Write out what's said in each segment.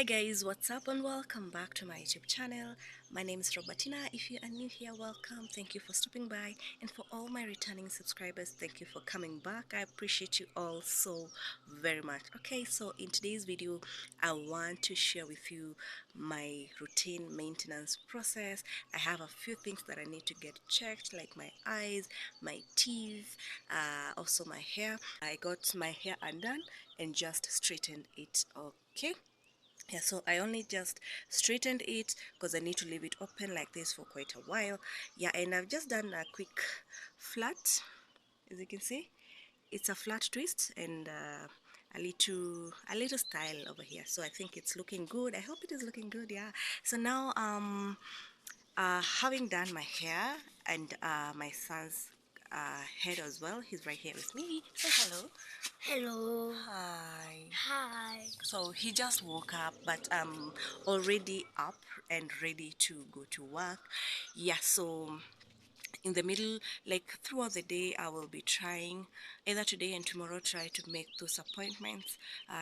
Hi guys, what's up and welcome back to my YouTube channel. My name is Robertina. If you are new here, welcome. Thank you for stopping by, and for all my returning subscribers, thank you for coming back. I appreciate you all so very much. Okay, so in today's video, I want to share with you my routine maintenance process. I have a few things that I need to get checked, like my eyes, my teeth, also my hair. I got my hair undone and just straightened it. Okay, yeah, so I only just straightened it because I need to leave it open like this for quite a while. Yeah, and I've just done a quick flat, as you can see. It's a flat twist and a little style over here. So I think it's looking good. I hope it is looking good. Yeah, so now having done my hair and my son's head as well, he's right here with me. Say hello. Hello. Hi. Hi. So he just woke up, but already up and ready to go to work. Yeah, so in the middle, like throughout the day, I will be trying either today and tomorrow try to make those appointments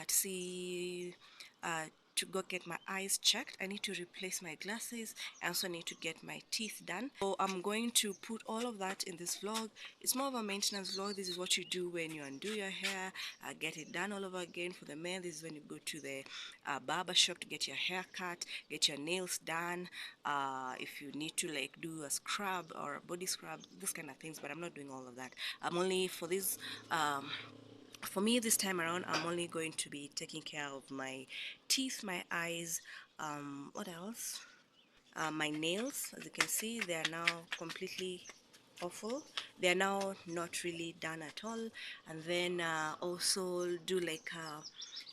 to see uh, to go get my eyes checked. I need to replace my glasses. I also need to get my teeth done. So I'm going to put all of that in this vlog. It's more of a maintenance vlog. This is what you do when you undo your hair, get it done all over again. For the men, this is when you go to the barber shop to get your hair cut, get your nails done. If you need to like do a scrub or a body scrub, those kind of things. But I'm not doing all of that. I'm only for this. For me this time around, I'm only going to be taking care of my teeth, my eyes, what else, my nails. As you can see, they are now completely awful. They are now not really done at all. And then also do like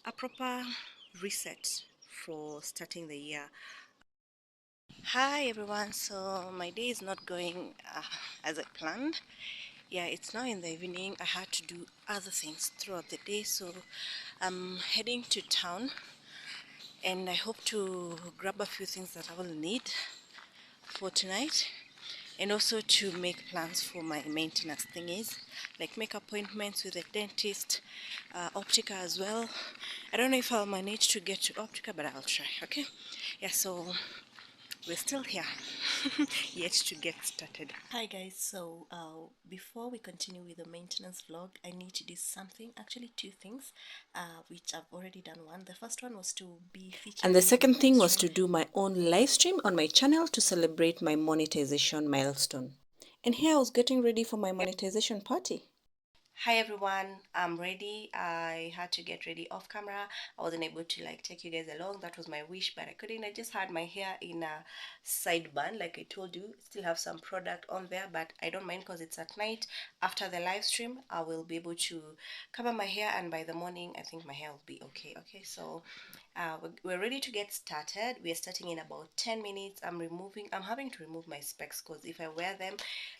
a proper reset for starting the year. Hi everyone, so my day is not going as I planned. Yeah, it's now in the evening. I had to do other things throughout the day, so I'm heading to town and I hope to grab a few things that I will need for tonight, and also to make plans for my maintenance thingies, like make appointments with the dentist, Optica as well. I don't know if I'll manage to get to Optica, but I'll try. Okay, yeah, so we're still here yet to get started. Hi guys, so before we continue with the maintenance vlog, I need to do something, actually two things, which I've already done. One, the first one was to be featured, and the second thing was to do my own live stream on my channel to celebrate my monetization milestone. And here I was getting ready for my monetization party. Hi everyone, I'm ready. I had to get ready off camera. I wasn't able to like take you guys along. That was my wish, but I couldn't. I just had my hair in a side bun, like I told you. Still have some product on there, but I don't mind because it's at night. After the live stream, I will be able to cover my hair, and by the morning, I think my hair will be okay. Okay, so we're ready to get started. We are starting in about 10 minutes. I'm having to remove my specs because if I wear them,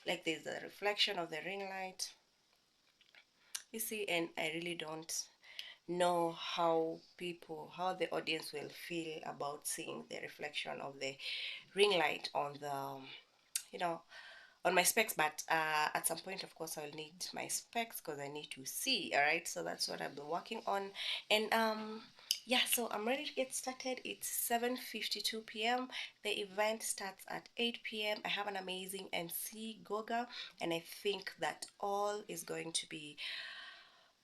like there's a reflection of the ring light, you see, and I really don't know how the audience will feel about seeing the reflection of the ring light on the you know on my specs. But at some point, of course, I'll need my specs because I need to see. All right, so that's what I've been working on. And yeah, so I'm ready to get started. It's 7:52 p.m. The event starts at 8 p.m. I have an amazing MC Goga, and I think that all is going to be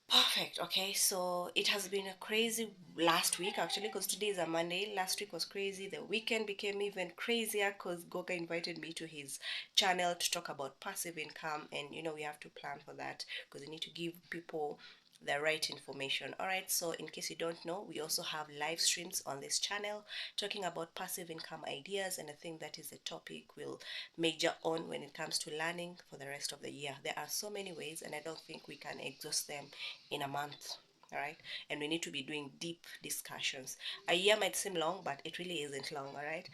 perfect. Okay, so it has been a crazy last week actually, because today is a Monday. Last week was crazy. The weekend became even crazier because Goga invited me to his channel to talk about passive income, and we have to plan for that because we need to give people the right information. All right, so in case you don't know, we also have live streams on this channel talking about passive income ideas, and I think that is a topic we'll major on when it comes to learning for the rest of the year. There are so many ways, and I don't think we can exhaust them in a month. All right, and we need to be doing deep discussions. A year might seem long, but it really isn't long. All right,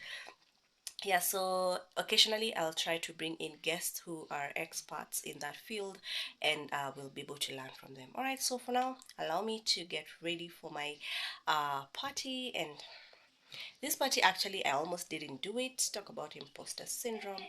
yeah, so occasionally I'll try to bring in guests who are experts in that field, and we'll be able to learn from them. All right, so for now, allow me to get ready for my party, and This party actually, I almost didn't do it. Talk about imposter syndrome.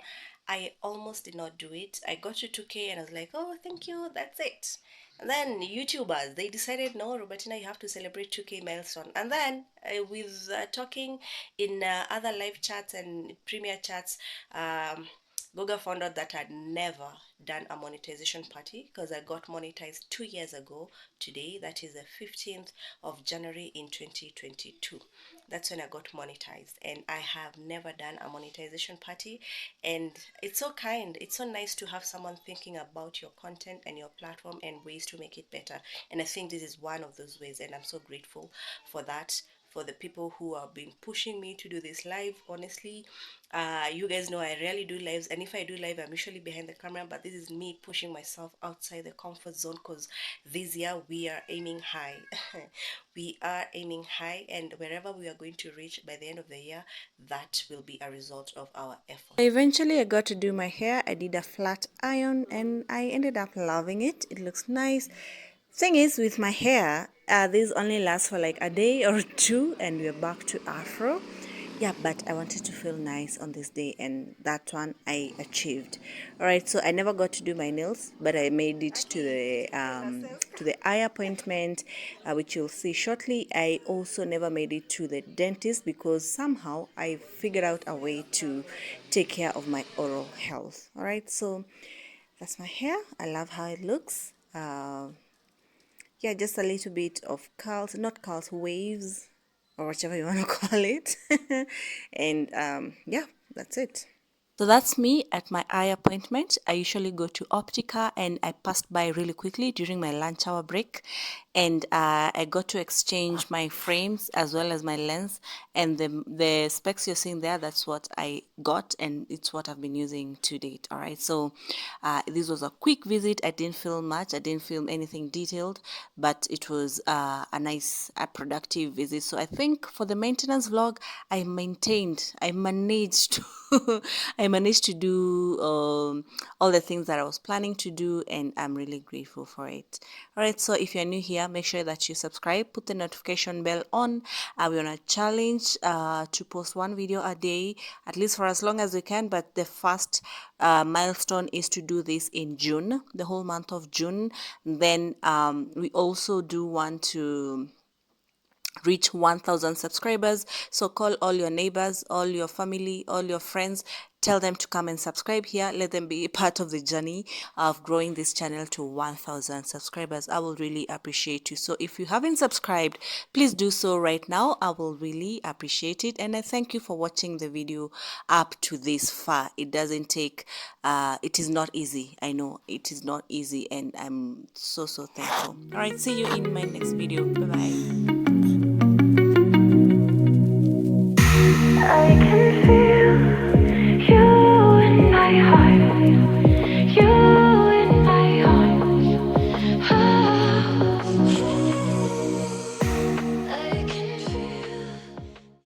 I almost did not do it. I got to 2K and I was like, oh, thank you, that's it. And then YouTubers, they decided, no, Robertina, you have to celebrate 2K milestone. And then with talking in other live chats and premier chats, Goga found out that I'd never done a monetization party because I got monetized 2 years ago today. That is the 15th of January in 2022. That's when I got monetized, and I have never done a monetization party. And it's so kind, it's so nice to have someone thinking about your content and your platform and ways to make it better. And I think this is one of those ways, and I'm so grateful for that, for the people who have been pushing me to do this live. Honestly, you guys know I rarely do lives, and if I do live, I'm usually behind the camera. But this is me pushing myself outside the comfort zone because this year we are aiming high. We are aiming high, and wherever we are going to reach by the end of the year, that will be a result of our effort. Eventually, I got to do my hair. I did a flat iron, and I ended up loving it. It looks nice. Thing is, with my hair, this only lasts for like a day or two, and we're back to afro. Yeah, but I wanted to feel nice on this day, and that one I achieved. All right, so I never got to do my nails, but I made it to the eye appointment, which you'll see shortly. I also never made it to the dentist because somehow I figured out a way to take care of my oral health. All right, so that's my hair. I love how it looks. Yeah, just a little bit of curls, not curls, waves, or whichever you want to call it. And yeah, that's it. So that's me at my eye appointment. I usually go to Optica, and I passed by really quickly during my lunch hour break, and I got to exchange my frames as well as my lens, and the specs you're seeing there, that's what I got, and it's what I've been using to date. All right, so this was a quick visit. I didn't film much. I didn't film anything detailed, but it was a nice, a productive visit. So I think for the maintenance vlog, I managed to, I managed to do all the things that I was planning to do, and I'm really grateful for it. All right, so if you're new here, make sure that you subscribe, put the notification bell on. We're on a challenge to post one video a day, at least for as long as we can. But the first milestone is to do this in June, the whole month of June. Then we also do want to reach 1000 subscribers. So call all your neighbors, all your family, all your friends, tell them to come and subscribe here. Let them be part of the journey of growing this channel to 1000 subscribers. I will really appreciate you. So if you haven't subscribed, please do so right now. I will really appreciate it, and I thank you for watching the video up to this far. It doesn't take it is not easy. I know it is not easy, and I'm so thankful. All right, see you in my next video. Bye bye.